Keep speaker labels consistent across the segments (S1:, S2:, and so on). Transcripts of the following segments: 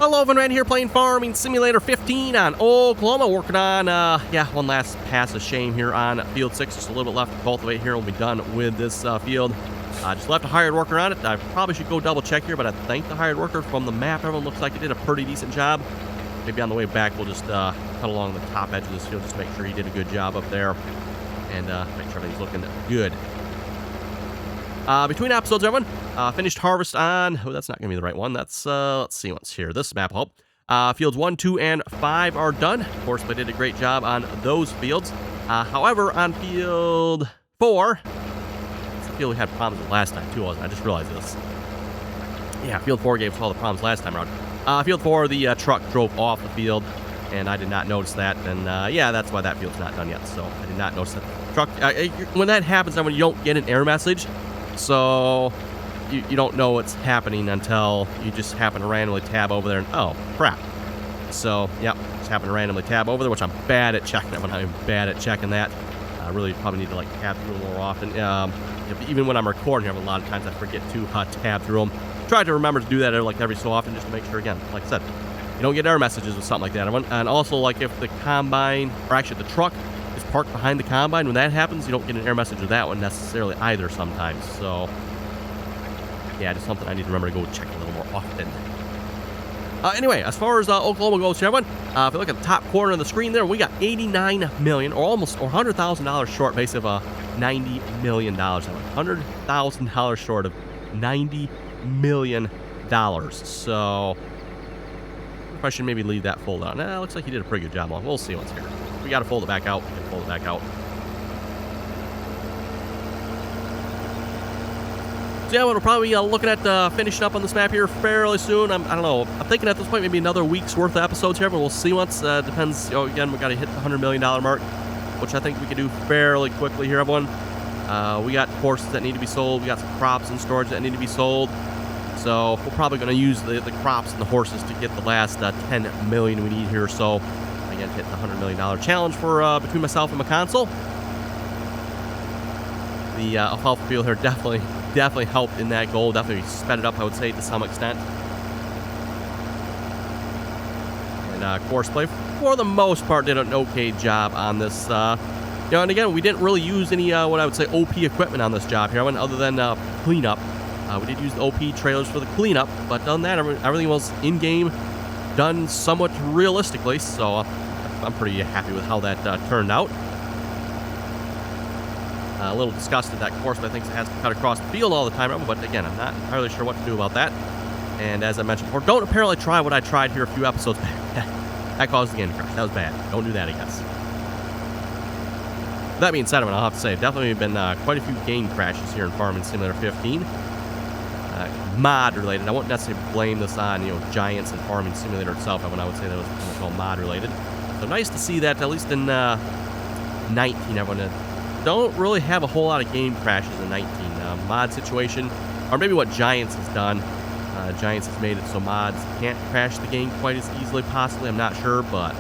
S1: Hello, Van Rand here playing Farming Simulator 15 on Oklahoma, working on, one last pass of shame here on Field 6. Just a little bit left to cultivate here, and we'll be done with this field. Just left a hired worker on it. I probably should go double check here, but I think the hired worker from the map, everyone looks like he did a pretty decent job. Maybe on the way back, we'll just cut along the top edge of this field, just to make sure he did a good job up there, and make sure everything's looking good. Between episodes, everyone, finished harvest on, oh, that's not going to be the right one. That's, let's see what's here. This map, I hope. Fields 1, 2, and 5 are done. Of course, we did a great job on those fields. However, on field 4, it's the field we had problems with last time, too, wasn't it? I just realized this. Yeah, field 4 gave us all the problems last time around. Field 4, the truck drove off the field, and I did not notice that. And, yeah, that's why that field's not done yet. So I did not notice that. Truck, when that happens, then when you don't get an error message, so you don't know what's happening until you just happen to randomly tab over there and, oh, crap. So, yep, just happen to randomly tab over there, which I'm bad at checking that one. I'm bad at checking that. I really probably need to, like, tab through them more often. Even when I'm recording here, a lot of times I forget to tab through them. Try to remember to do that every so often, just to make sure, again, like I said, you don't get error messages with something like that. And also, like, if the combine, or actually the truck, is parked behind the combine, when that happens, you don't get an error message with that one necessarily either sometimes. So, yeah, just something I need to remember to go check a little more often. Anyway, as far as Oklahoma goes, everyone, if you look at the top corner of the screen there, we got $89 million, or almost, or $100,000 short, basically of $90 million. $100,000 short of $90 million. So, I should maybe leave that fold out. Nah, looks like he did a pretty good job on it. We'll see what's here. We got to fold it back out. We can fold it back out. So yeah, we're probably looking at finishing up on this map here fairly soon. I don't know. I'm thinking at this point maybe another week's worth of episodes here, but we'll see once. Depends. Again, we got to hit the $100 million mark, which I think we can do fairly quickly here, everyone. We got horses that need to be sold. We got some crops in storage that need to be sold. So we're probably going to use the crops and the horses to get the last $10 million we need here. So again, hit the $100 million challenge for between myself and my console. The alfalfa field here definitely helped in that goal. Definitely sped it up, I would say, to some extent. And course play, for the most part, did an okay job on this. And again, we didn't really use any what I would say OP equipment on this job here, other than cleanup. We did use the OP trailers for the cleanup, but other than that, everything was in-game, done somewhat realistically, so I'm pretty happy with how that turned out. A little disgusted that course, but I think it has to cut across the field all the time, but again, I'm not entirely sure what to do about that. And as I mentioned before, don't apparently try what I tried here a few episodes back. That caused the game to crash. That was bad. Don't do that, I guess. That being said, I'll have to say, definitely been quite a few game crashes here in Farming Simulator 15. Mod related. I won't necessarily blame this on Giants and Farming Simulator itself. I would say that was all mod related. So nice to see that at least in 19, everyone don't really have a whole lot of game crashes in 19. Mod situation, or maybe what Giants has done. Giants has made it so mods can't crash the game quite as easily. Possibly, I'm not sure, but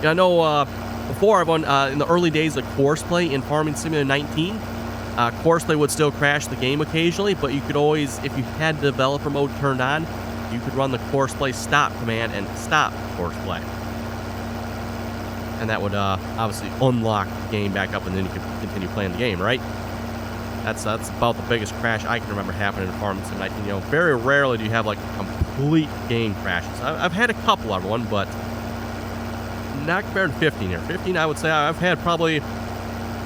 S1: yeah, I know. Before, everyone, in the early days of course play in Farming Simulator 19. Course play would still crash the game occasionally, but you could always, if you had developer mode turned on, you could run the course play stop command and stop course play. And that would obviously unlock the game back up, and then you could continue playing the game, right? That's about the biggest crash I can remember happening in Farming Sim 19. Very rarely do you have like complete game crashes. I've had a couple, everyone, but not compared to 15 here. 15, I would say I've had probably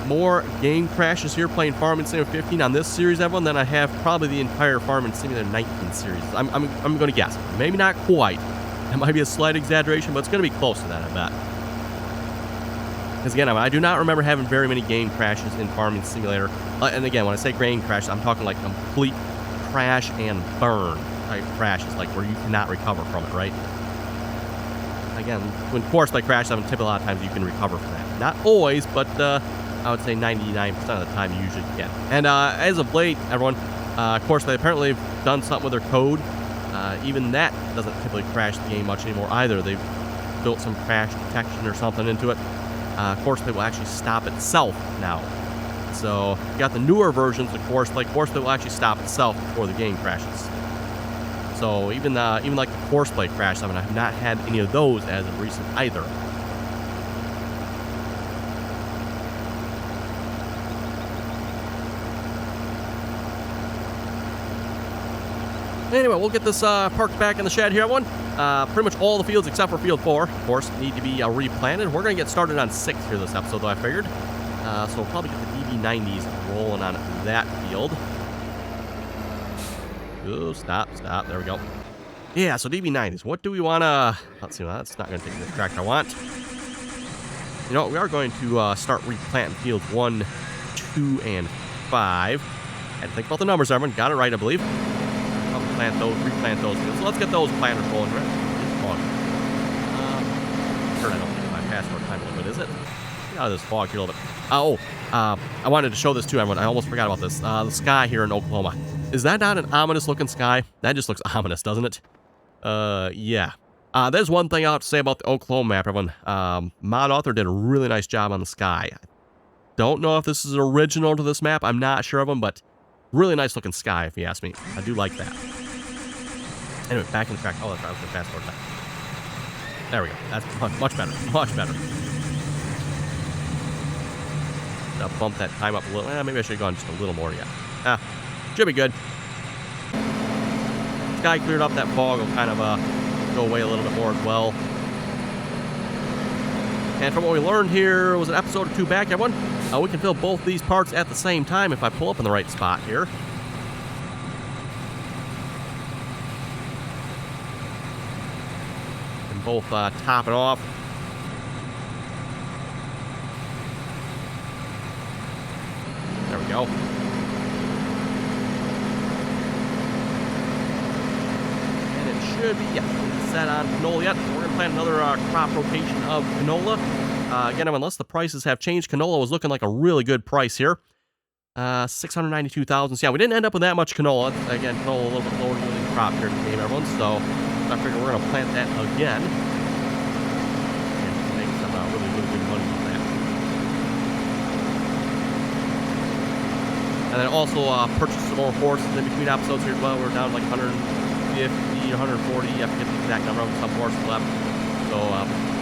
S1: more game crashes here playing Farming Simulator 15 on this series, everyone, than I have probably the entire Farming Simulator 19 series. I'm going to guess. Maybe not quite. That might be a slight exaggeration, but it's going to be close to that, I bet. Because again, I do not remember having very many game crashes in Farming Simulator. And again, when I say game crashes, I'm talking like complete crash and burn type crashes, like where you cannot recover from it, right? Again, when course play crashes, typically a lot of times you can recover from that. Not always, but I would say 99% of the time you usually can. And as of late, everyone, course play apparently have done something with their code. Even that doesn't typically crash the game much anymore either. They've built some crash detection or something into it. Course play will actually stop itself now. So you got the newer versions of course play. Course play will actually stop itself before the game crashes. So even like the Horseplay crash, I have not had any of those as of recent either. Anyway, we'll get this parked back in the shed here, everyone. Pretty much all the fields except for field 4, of course, need to be replanted. We're going to get started on 6 here this episode, though, I figured. So we'll probably get the DB90s rolling on that field. Oh, stop. There we go. Yeah, so DB90s. What do we want to... Let's see. Well, that's not going to take the track I want. You know what? We are going to start replanting fields 1, 2, and 5. I had to think about the numbers, everyone. Got it right, I believe. Replant those fields. So let's get those planters rolling. Sure, I don't think my passport time limit, is it? Get out of this fog here a little bit. I wanted to show this to everyone. I almost forgot about this. The sky here in Oklahoma. Is that not an ominous looking sky? That just looks ominous, doesn't it? Yeah. There's one thing I have to say about the Oklahoma map, everyone. Mod author did a really nice job on the sky. Don't know if this is original to this map. I'm not sure of them, but really nice looking sky, if you ask me. I do like that. Anyway, back in the track. Oh, that's right. I was going to fast forward that. There we go. That's much better. Much better. I'll bump that time up a little. Maybe I should have gone just a little more yet. Should be good. Sky cleared up. That fog will kind of go away a little bit more as well. And from what we learned here, was an episode or 2 back, everyone, we can fill both these parts at the same time if I pull up in the right spot here. And both top it off. There we go. And it should be, set on canola yet. We're going to plant another crop rotation of canola. Again, unless the prices have changed, canola was looking like a really good price here. 692,000. So yeah, we didn't end up with that much canola. Again, canola a little bit lower yielding crop here in the game, everyone. So I figure we're going to plant that again. And make some really, really good money on that. And then also purchase some more horses in between episodes here as well. We're down like 150, 140. I forget the exact number of some horses left. So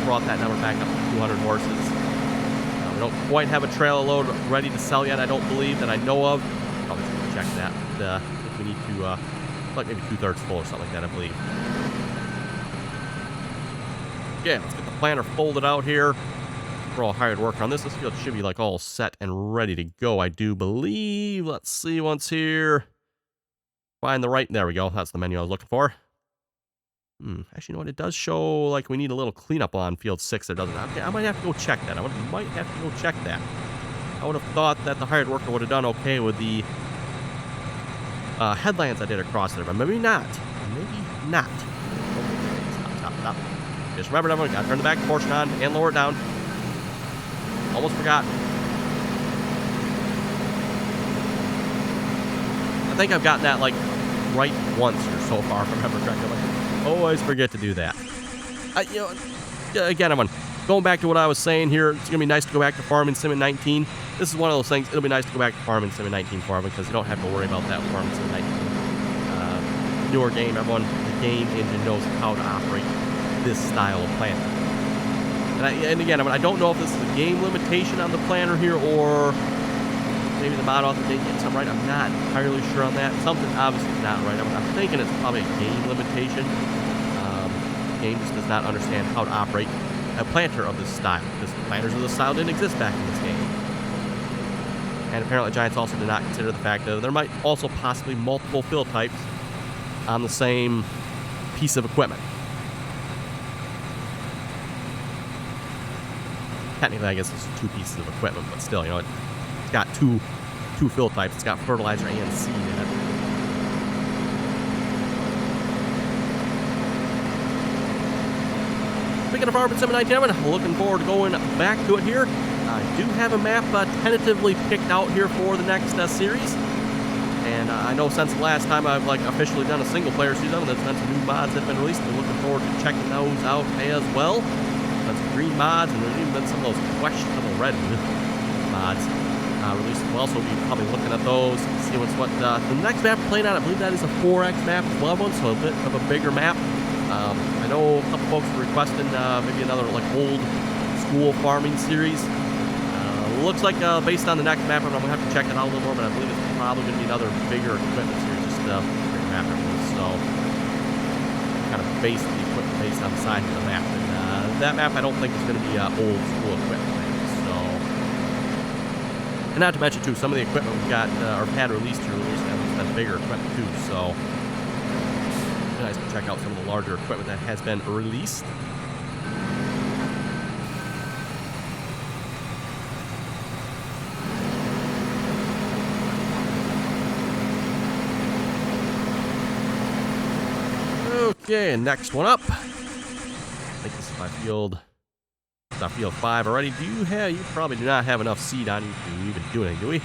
S1: brought that number back up to 200 horses. We don't quite have a trailer load ready to sell yet, I don't believe, that I know of. Probably should check that. I think we need to, like maybe 2/3 full or something like that, I believe. Yeah, let's get the planter folded out here. We're all hired worker on this. This field should be like all set and ready to go, I do believe. Let's see once here. Find the right, there we go. That's the menu I was looking for. Actually, you know what? It does show like we need a little cleanup on field 6. There doesn't. Okay, I might have to go check that. I might have to go check that. I would have thought that the hired worker would have done okay with the headlands I did across there, but maybe not. Maybe not. Okay, stop. Just remember, everyone, got to turn the back portion on and lower it down. Almost forgot. I think I've gotten that like right once here so far, if I remember correctly. Always forget to do that. Again, I'm going back to what I was saying here. It's going to be nice to go back to Farming Sim in 19. This is one of those things. It'll be nice to go back to Farming Sim in 19 for me because you don't have to worry about that Farming Sim 19. Newer game, everyone. The game engine knows how to operate this style of planter. And again, I don't know if this is a game limitation on the planter here or maybe the mod author didn't get something right. I'm not entirely sure on that. Something obviously not right. I'm thinking it's probably a game limitation. The game just does not understand how to operate a planter of this style, because planters of this style didn't exist back in this game. And apparently Giants also did not consider the fact that there might also possibly multiple fill types on the same piece of equipment. Technically, I guess it's 2 pieces of equipment, but still, it's got two fill types. It's got fertilizer and seed in it. Speaking of Farming Sim 19, I'm looking forward to going back to it here. I do have a map tentatively picked out here for the next series. And I know since the last time I've officially done a single player season, there's been some new mods that have been released. I'm looking forward to checking those out as well. Some green mods, and there's even been some of those questionable red mods. released as well, so we'll be probably looking at those, see what the next map we're playing on. I believe that is a 4X map as well, so a bit of a bigger map. I know a couple folks were requesting maybe another like old school farming series. Looks like based on the next map, I'm going to have to check it out a little more, but I believe it's probably going to be another bigger equipment series, just bigger map. So kind of base the equipment based on the size of the map. And that map I don't think is going to be old school equipment. So, and not to mention too, some of the equipment we got or had released here has been bigger equipment too. So it's nice to check out some of the larger equipment that has been released. Okay, next one up. I think this is my field. It's our field 5 already. You probably do not have enough seed on you to even do anything, do we?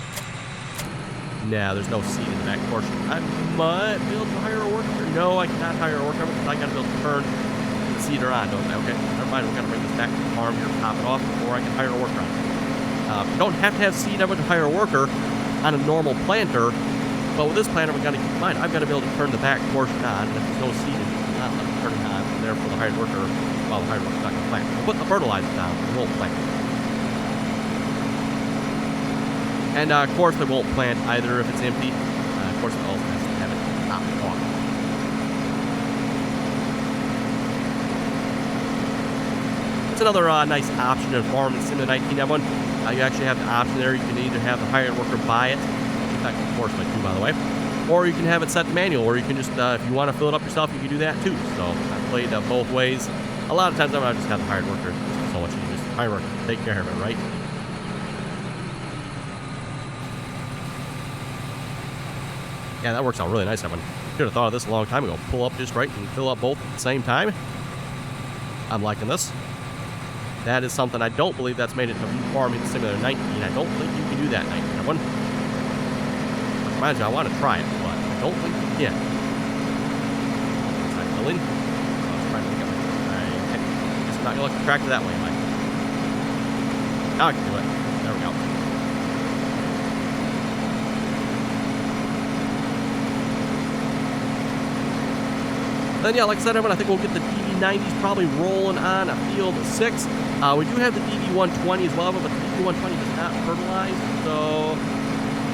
S1: No, there's no seed in the back portion. I might be able to hire a worker. No, I cannot hire a worker because I gotta be able to turn the seeder on, don't I? Okay, never mind. We're gonna bring this back to the farm here, pop it off before I can hire a worker on it. You don't have to have seed ever to hire a worker on a normal planter. But with this planter, we've got to keep in mind, I've got to be able to turn the back portion on, and if there's no seed, it's not let me turn it on. And therefore, the hired worker, well, the hired worker's not going to plant. We'll put the fertilizer down, it won't plant. And, of course, they won't plant either if it's empty. Of course, it also has to have it topped off. It's another nice option in Farming Sim 19M1. You actually have the option there. You can either have the hired worker buy it, of course, like too, by the way. Or you can have it set to manual, or you can just, if you want to fill it up yourself, you can do that too. So I've played both ways. A lot of times I just have the hired worker. It's so much easier. Just hired worker, take care of it, right? Yeah, that works out really nice. I should have thought of this a long time ago. Pull up just right and fill up both at the same time. I'm liking this. That is something I don't believe that's made it to Farming Simulator 19. I don't think you can do that in 19. Imagine, I want to try it, but I don't think you can. Try filling. Let's try to pick up. Okay. Guess I'm not going to look at the tractor that way, am I? Now I can do it. There we go. Then, yeah, like I said, everyone, I think we'll get the DV90s probably rolling on a field 6. We do have the DV120 as well, but the DV120 does not fertilize, so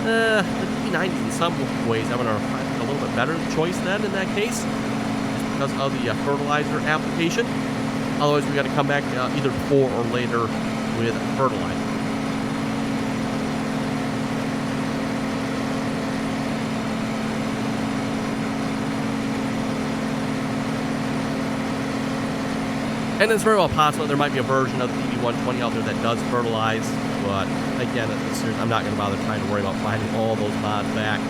S1: the DV90s in some ways I'm going to find a little bit better choice then in that case, just because of the fertilizer application. Otherwise, we got to come back either before or later with fertilizer. And it's very well possible there might be a version of the DV120 out there that does fertilize, but again, I'm not going to bother trying to worry about finding all those mods back.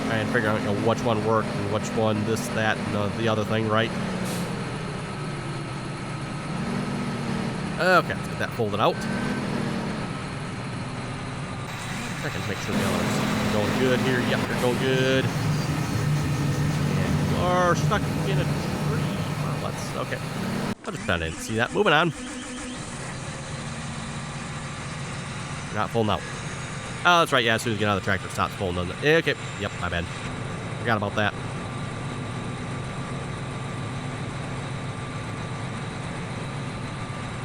S1: Try and figure out which one worked and which one this, that, and the other thing, right? Okay, let's get that folded out. I can make sure the others are going good here. Yep, they're going good. And you are stuck in a tree. Well, let's, okay. I'll just pretend I didn't see that. Moving on. You're not folding out. Oh, that's right. Yeah, as soon as you get out of the tractor, it stops folding, doesn't it? Okay. Yep, my bad. Forgot about that.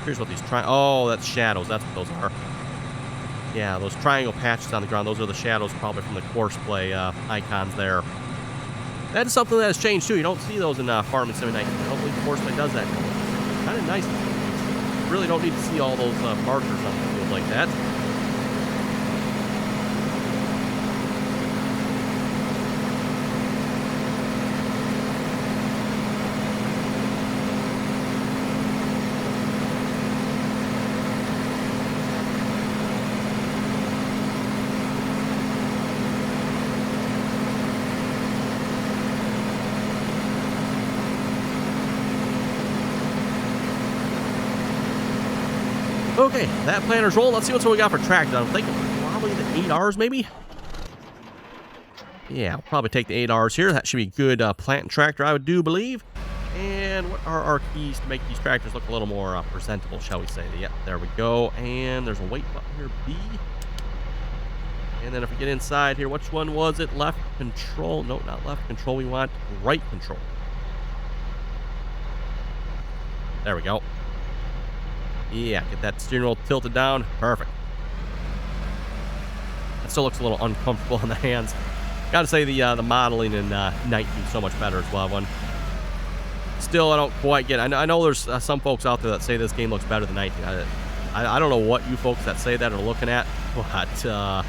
S1: Here's what these oh, that's shadows. That's what those are. Yeah, those triangle patches on the ground. Those are the shadows probably from the course play icons there. That is something that has changed too. You don't see those in Farming Sim 19. I don't believe the course play does that. Kind of nice. You really don't need to see all those markers on the field like that. Okay, that planter's roll. Let's see what we got for tractors. I'm thinking probably the 8Rs, maybe? Yeah, I'll probably take the 8Rs here. That should be a good plant tractor, I do believe. And what are our keys to make these tractors look a little more presentable, shall we say? Yeah, there we go. And there's a weight button here, B. And then if we get inside here, which one was it? Left control. No, not left control. We want right control. There we go. Yeah, get that steering wheel tilted down. Perfect. It still looks a little uncomfortable in the hands. Gotta say the modeling in 19 is so much better as well. Still, I don't quite get it. I know there's some folks out there that say this game looks better than 19. I don't know what you folks that say that are looking at, but wow,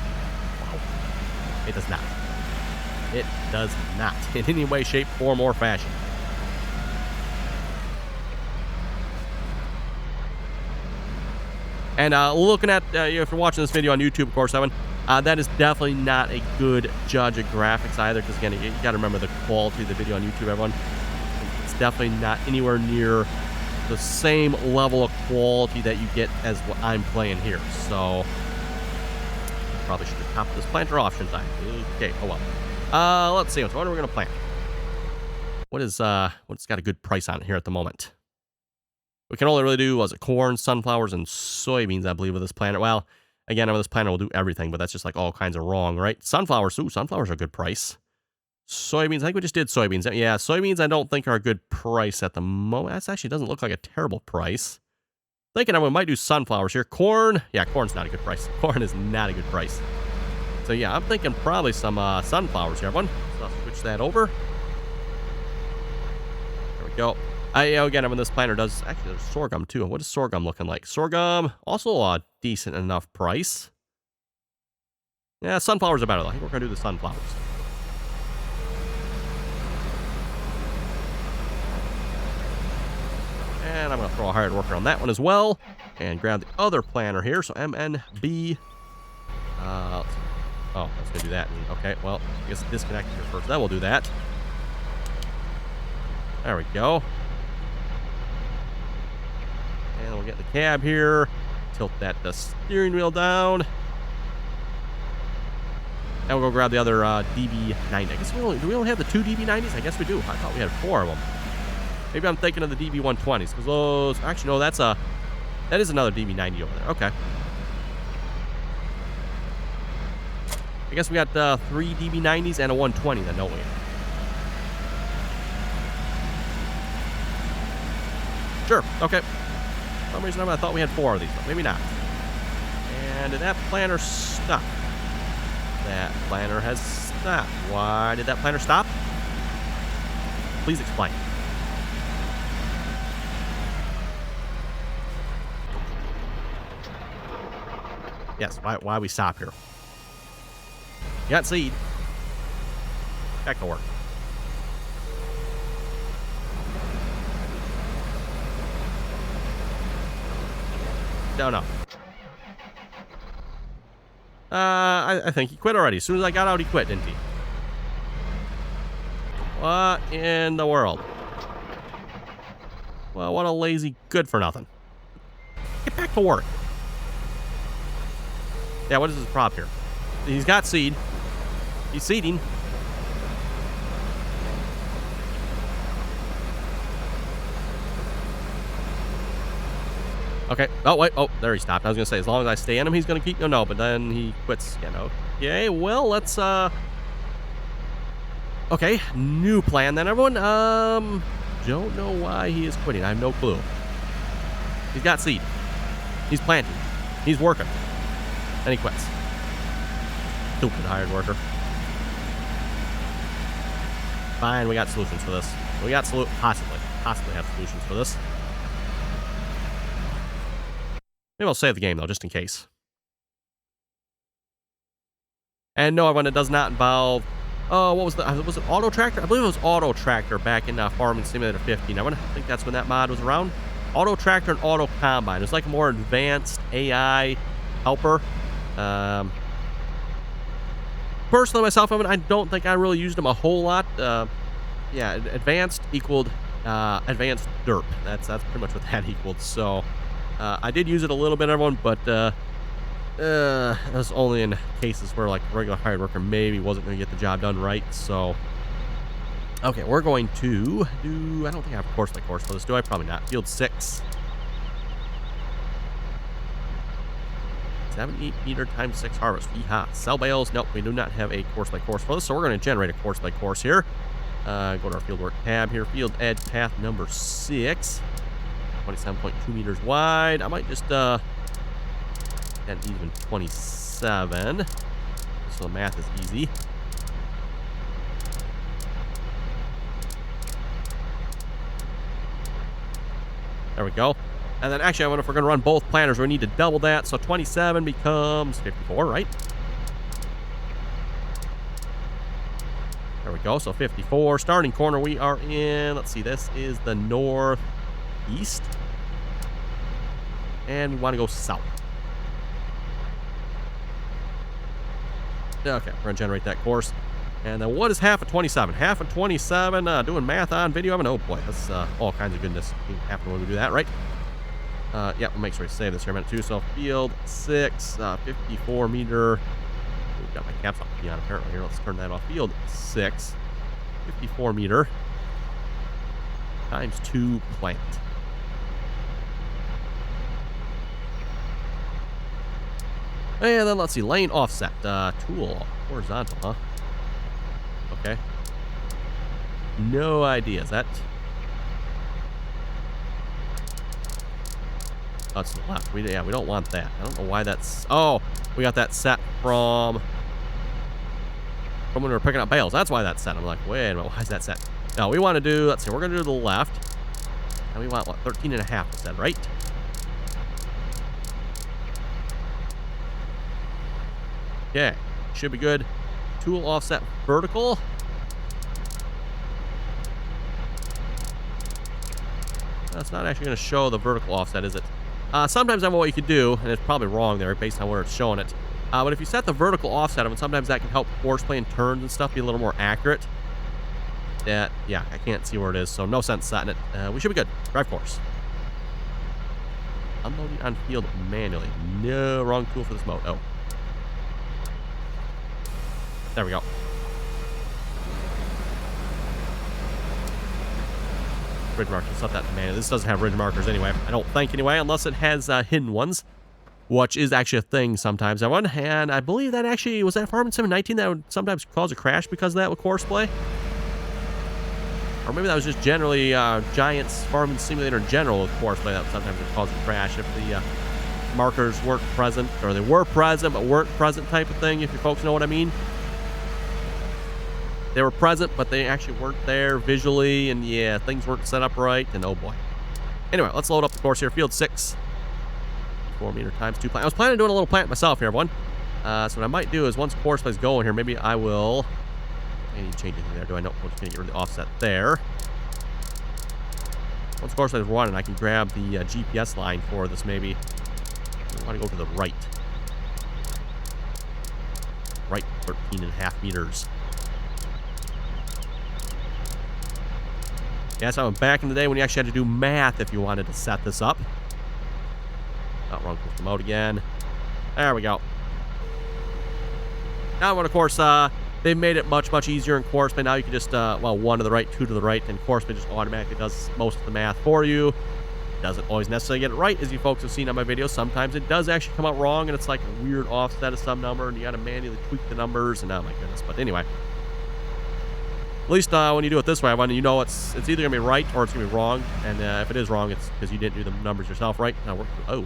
S1: it does not. It does not in any way, shape, form, or fashion. And looking at, if you're watching this video on YouTube, of course, Evan, that is definitely not a good judge of graphics either, because again, you got to remember the quality of the video on YouTube, everyone. It's definitely not anywhere near the same level of quality that you get as what I'm playing here. So, probably should have topped this planter off, shouldn't I? Okay, oh well. Let's see, what are we going to plant? What's got a good price on it here at the moment? We can only really do, was it corn, sunflowers, and soybeans, I believe, with this planter. Well, again, with this planter, we'll do everything, but that's just like all kinds of wrong, right? Sunflowers, ooh, sunflowers are a good price. Soybeans, I think we just did soybeans. Yeah, soybeans I don't think are a good price at the moment. That actually doesn't look like a terrible price. Thinking we might do sunflowers here. Corn, yeah, corn's not a good price. Corn is not a good price. So yeah, I'm thinking probably some sunflowers here, everyone. So I'll switch that over. There we go. Again, when this planter does, actually there's sorghum too. What is sorghum looking like? Sorghum, also a decent enough price. Yeah, sunflowers are better though. I think we're going to do the sunflowers. And I'm going to throw a hired worker on that one as well. And grab the other planter here. So MNB. Oh, I was going to do that. Okay, well, I guess disconnect here first. Then we'll do that. There we go. And we'll get the cab here. Tilt that steering wheel down. And we'll go grab the other DB90. I guess do we only have the 2 DB90s? I guess we do. I thought we had 4 of them. Maybe I'm thinking of the DB120s, because those... Actually, no, that is another DB90 over there. Okay. I guess we got 3 DB90s and a 120 then, don't we? Sure, okay. For some reason I thought we had 4 of these, but maybe not. And did that planter stop? That planter has stopped. Why did that planter stop? Please explain. Yes, why we stop here? You got seed. That can work. Don't know. I think he quit already. As soon as I got out, he quit, didn't he? What in the world? Well, what a lazy good for nothing. Get back to work. Yeah, what is his prop here? He's got seed. He's seeding. Okay. Oh, wait. Oh, there he stopped. I was going to say, as long as I stay in him, he's going to keep... No, but then he quits. You know. Okay, well, let's... Okay, new plan then, everyone. Don't know why he is quitting. I have no clue. He's got seed. He's planting. He's working. Then he quits. Stupid hired worker. Fine, we got solutions for this. We got possibly have solutions for this. Maybe I'll save the game though, just in case. And no, everyone, it does not involve. Oh, what was it Auto Tractor? I believe it was Auto Tractor back in Farming Simulator 15. I think that's when that mod was around. Auto Tractor and Auto Combine. It's like a more advanced AI helper. Personally, myself, I don't think I really used them a whole lot. Yeah, advanced equaled advanced derp. That's pretty much what that equaled. So I did use it a little bit, everyone, but that was only in cases where like a regular hired worker maybe wasn't going to get the job done right. So okay, we're going to do. I don't think I have course by course for this, do I? Probably not. Field 6. 78 meter times 6 harvest. Yeehaw. Sell bales. Nope, we do not have a course by course for this, so we're going to generate a course by course here. Go to our fieldwork tab here. Field edge path number 6. 27.2 meters wide. I might just, and even 27. So the math is easy. There we go. And then actually, I wonder if we're going to run both planters, we need to double that. So 27 becomes 54, right? There we go. So 54. Starting corner we are in. Let's see. This is the northeast. And we want to go south. Okay, we're going to generate that course. And then what is half of 27? Half of 27, doing math on video. Oh boy, that's all kinds of goodness can happen when we do that, right? Yeah, we'll make sure we save this here a minute too. So field 6, 54 meter. We've got my caps lock key on apparently here. Let's turn that off. Field 6, 54 meter times 2 plant. And then let's see, lane offset, tool, horizontal, huh? Okay. No idea. Is that? Oh, it's to the left. We don't want that. I don't know why that's... Oh, we got that set from when we were picking up bales. That's why that's set. I'm like, wait a minute, why is that set? No, we want to do... Let's see, we're going to do the left. And we want, what, 13 and a half instead, right? Okay, should be good. Tool offset vertical. That's not actually going to show the vertical offset, is it? Sometimes I know what you could do, and it's probably wrong there based on where it's showing it. But if you set the vertical offset of it, sometimes that can help horseplay and turns and stuff be a little more accurate. Yeah, I can't see where it is, so no sense setting it. We should be good. Drive course. Unloading on field manually. No, wrong tool for this mode. Oh. There we go. Ridge markers, set that manually. This doesn't have ridge markers anyway. I don't think anyway, unless it has hidden ones, which is actually a thing sometimes. And I believe that actually, was that Farming Sim 19 that would sometimes cause a crash because of that with courseplay? Or maybe that was just generally Giants Farming Simulator in general with courseplay that sometimes would cause a crash if the markers weren't present, or they were present but weren't present type of thing, if you folks know what I mean. They were present, but they actually weren't there visually, and yeah, things weren't set up right, and oh boy. Anyway, let's load up the course here. Field 6. 4 meter times 2 plant. I was planning on doing a little plant myself here, everyone. So what I might do is once course plays going here, maybe I will... I need to change anything there. Do I know? I'm just going to get rid of the offset there. Once course plays running, I can grab the GPS line for this maybe. I want to go to the right. Right, 13.5 meters. Yeah, so back in the day when you actually had to do math if you wanted to set this up. Oh, wrong course mode again. There we go. Now, of course, they've made it much, much easier in courseplay. Now you can just, well, 1 to the right, 2 to the right, and courseplay just automatically does most of the math for you. Doesn't always necessarily get it right, as you folks have seen on my videos. Sometimes it does actually come out wrong, and it's like a weird offset of some number, and you got to manually tweak the numbers, and oh my goodness. But anyway. At least when you do it this way, when you know it's either going to be right or it's going to be wrong. And if it is wrong, it's because you didn't do the numbers yourself right. Now we're... Oh.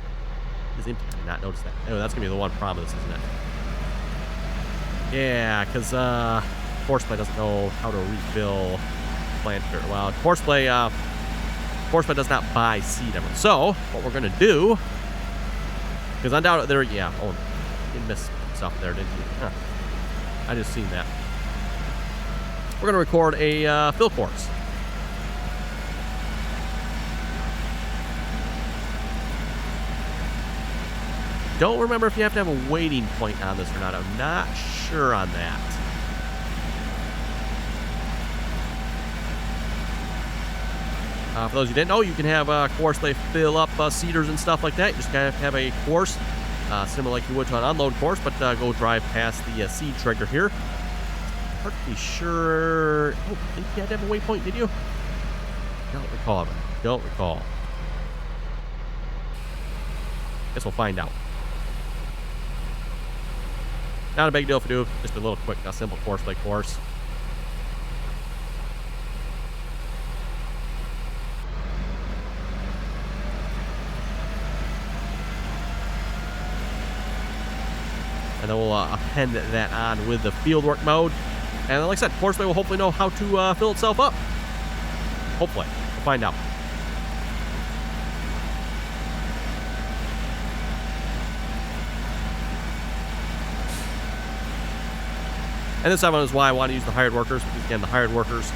S1: It's empty. I did not notice that. Oh, that's going to be the one problem with this, isn't it? Yeah, because Horseplay doesn't know how to refill planter. Well, Horseplay does not buy seed ever. So, what we're going to do... Because undoubtedly there... Yeah, oh, you missed stuff there, didn't you? Huh. I just seen that. We're going to record a fill course. Don't remember if you have to have a waiting point on this or not. I'm not sure on that. For those who didn't know, you can have course they fill up seeders and stuff like that. You just kind of have a course similar like you would to an unload course, but go drive past the seed trigger here. Pretty sure... Oh, I think you had to have a waypoint, did you? Don't recall. Don't recall. Guess we'll find out. Not a big deal if you do. Just a little quick, simple course by course. And then we'll append that on with the fieldwork mode. And like I said, Courseplay will hopefully know how to fill itself up. Hopefully. We'll find out. And this is why I want to use the hired workers, because again, the hired workers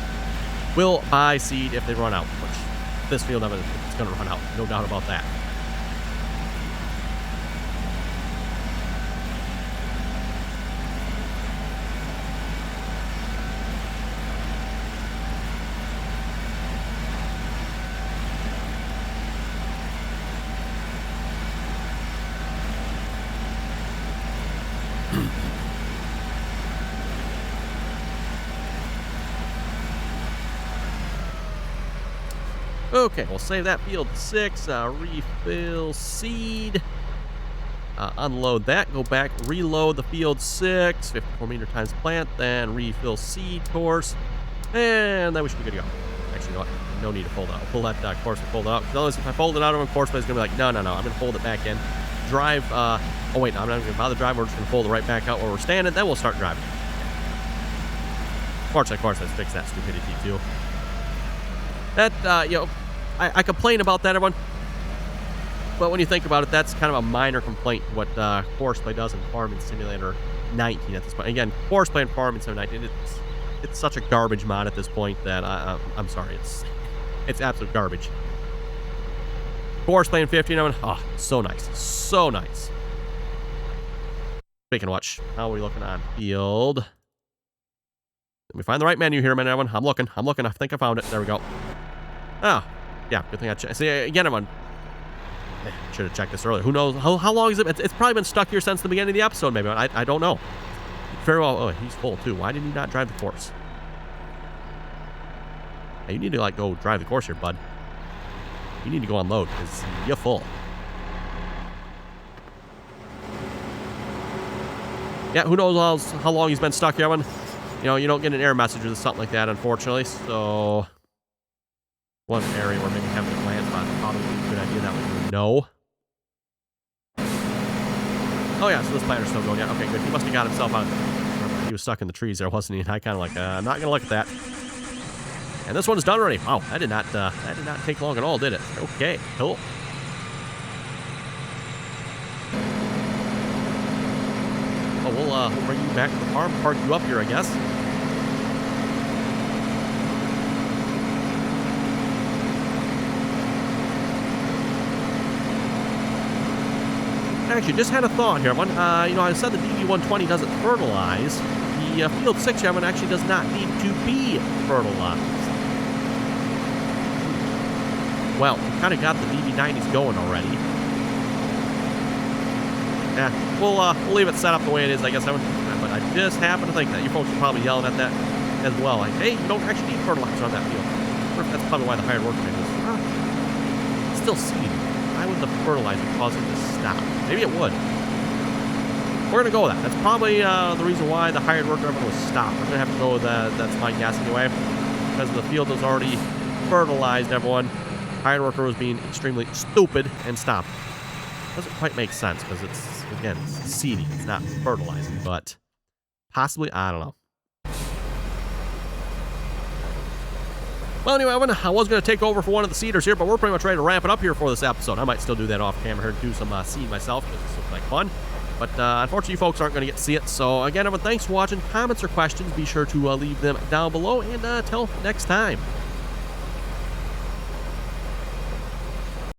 S1: will buy seed if they run out, which this field of it is going to run out, no doubt about that. Okay, we'll save that field 6, refill seed, unload that, go back, reload the field 6, 54 meter times plant, then refill seed course, and then we should be good to go. Actually, you know what? No need to fold it out. Pull that course and fold it out. Otherwise, if I fold it out of a course, it's going to be like, no, I'm going to fold it back in. Drive, oh wait, no, I'm not going to bother driving, we're just going to fold it right back out where we're standing, then we'll start driving. Of course, let's fix that stupidity too. That, you know, I complain about that, everyone. But when you think about it, that's kind of a minor complaint to what Courseplay does in Farming Simulator 19 at this point. Again, Courseplay and Farming Simulator 19, it's such a garbage mod at this point that I'm sorry, it's absolute garbage. Courseplay in 15, everyone, oh, so nice, so nice. Speaking of which, how are we looking on field? Let me find the right menu here a minute, everyone. I'm looking. I think I found it. There we go. Oh. Yeah, good thing I checked. See, again, everyone, should have checked this earlier. Who knows? How long is it? It's probably been stuck here since the beginning of the episode, maybe. I don't know. Very well. Oh, he's full, too. Why did he not drive the course? Hey, you need to, like, go drive the course here, bud. You need to go unload, because you're full. Yeah, who knows how long he's been stuck here, everyone. You know, you don't get an error message or something like that, unfortunately, so... One area where maybe having a land spot is probably a good idea. That would be no. Oh yeah, so this planter's still going. Yeah, okay, good. He must have got himself out of there. He was stuck in the trees there, wasn't he? And I kind of like, I'm not gonna look at that. And this one's done already. Wow, that did not take long at all, did it? Okay, cool. Oh, we'll bring you back to the farm, park you up here, I guess. Actually, just had a thought here. You know, I said the DB120 doesn't fertilize. The Field 6 here actually does not need to be fertilized. Well, we kind of got the DB90s going already. Yeah, we'll leave it set up the way it is, I guess. But I just happen to think that you folks are probably yelling at that as well. Like, hey, you don't actually need fertilizer on that field. That's probably why the hired worker made this. It's still seed. Why would the fertilizer cause it to stop? Maybe it would. We're going to go with that. That's probably the reason why the hired worker was stopped. We're going to have to go with that. That's my guess anyway. Because the field was already fertilized, everyone. Hired worker was being extremely stupid and stopped. Doesn't quite make sense because it's, again, it's seeding. It's not fertilizing, but possibly, I don't know. Well, anyway, I was going to take over for one of the seeders here, but we're pretty much ready to wrap it up here for this episode. I might still do that off camera here and do some seed myself because this looks like fun. But unfortunately, you folks aren't going to get to see it. So, again, everyone, thanks for watching. Comments or questions, be sure to leave them down below. And until next time.